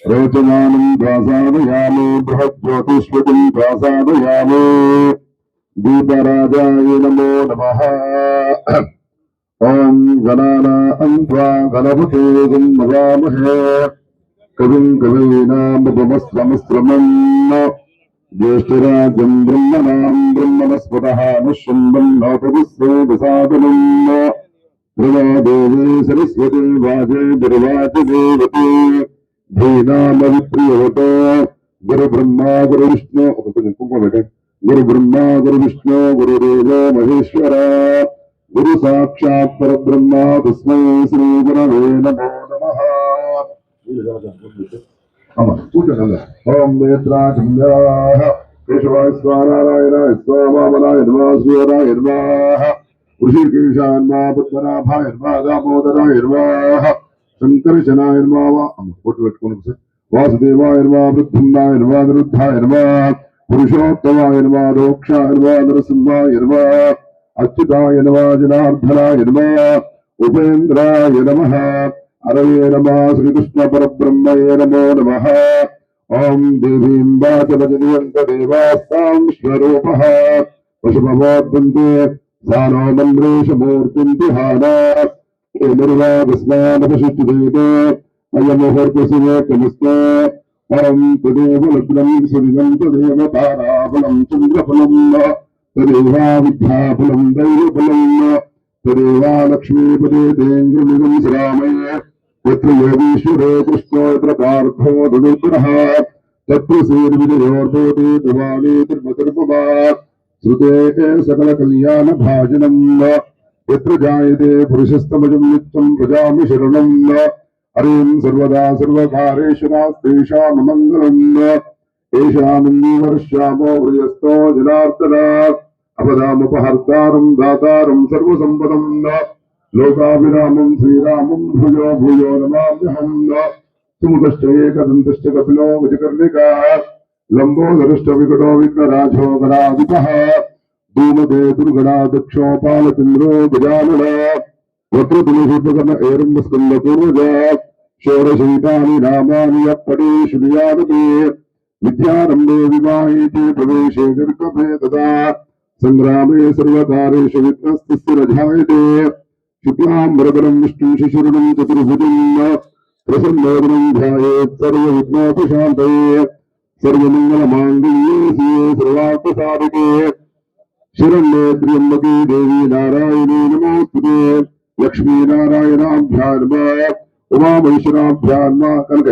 रोचमानं प्रसादयामि बृहज्योतिष्मतिं प्रसादयामि दीपराजाय नमो नमः। ॐ गणानां त्वा गणपतिं नमामहे कविं कवीनामुपमस्रमस्रमन् ज्येष्ठराजं ब्रह्मणां ब्रह्मणस्पतः निःशुम्भन्नोपविश्वेदसादनम् देवी सरस्वती वाजे दुर्वाचदेवते धीनामविप्रियवतो गुरु ब्रह्मा गुरु विष्णु गुरु ब्रह्मा गुरु विष्णु गुरुदेवो महेश्वर गुरु साक्षात् परब्रह्म तस्मै श्री गुरवे नमो नमः। ओम नेत्राचन्द्राः केशवाय स्वानारायणाय स्वामामनाय नमः सूर्याय नमः ऋषिकेशान्मा पद्मनाभाय नमः दामोदराय नमः शंकरशनाय नमः वासुदेवाय नमः वृद्धुम्नाय नमः निरुद्धाय नमः पुरुषोत्तमाय नमः दोक्षाय नमः नरसिंहाय नमः अच्युताय नमः जनार्दनाय नमः उपेन्द्राय नमः अरवे नमः श्रीकृष्ण परब्रह्मणे नमो नमः। ओम देवीं वाचमजनियन्त देवास्तां स्वरूपः पशुभवोद्वन्ते सानो मन्द्रेशमूर्तिं तिहाना निर्वागस्नानपशुचिदेते अयमुहूर्तसिवेकमस्ते परं तदेव लग्नं सुदिनं तदेव ताराबलं चन्द्रफलं तदेवाविद्याफलं दैवफलं तदेवा लक्ष्मीपदे देन्द्रमिदं श्रामये तत्र योगीश्वरो कृष्णो यत्र पार्थो तदुत्तरः तत्र श्रीर्विजयोर्भवति दिवाली धर्मधर्मवा श्रुते सकलकल्याणभाजनम् यत्र जायते पुरुषस्तमजं नित्यं प्रजामि शरणं हरिं सर्वदा सर्वकारेषु मङ्गलम् एषामिन्वर्ष्यामो हृदयस्थो जनार्दना अपदामुपहर्तारं दातारं सर्वसम्पदं लोकाभिरामं श्रीरामं भूयो भूयो नमाम्यहं सुमुखश्च एकदन्तश्च कपिलो गजकर्णिकाः लम्बोदरश्च विकटो विघ्नराजो गणाधिपः धूमके दुर्गणा दक्षोपालचन्द्रो गजानन वक्रतुलभूतकर्ण एरम्बस्कन्दपूर्वजा षोडशैतानि नामानि यत्पठेषु विजानते विद्यारम्भे विवाहेति प्रवेशे निर्गमे तदा संग्रामे सर्वकारेषु विघ्नस्तस्य न ध्यायते शुक्लाम्बरधरं विष्णुं शशिवर्णं चतुर्भुजं प्रसन्नवदनं ध्यायेत् सर्वविघ्नोपशान्तये सर्वमङ्गलमाङ्गल्ये शिवे सर्वार्थसाधके शरण्ये त्र्यम्बके देवी नारायणी नमोस्तुते लक्ष्मी नारायणाभ्यां नमः उमामहेश्वराभ्यां नमः। कनक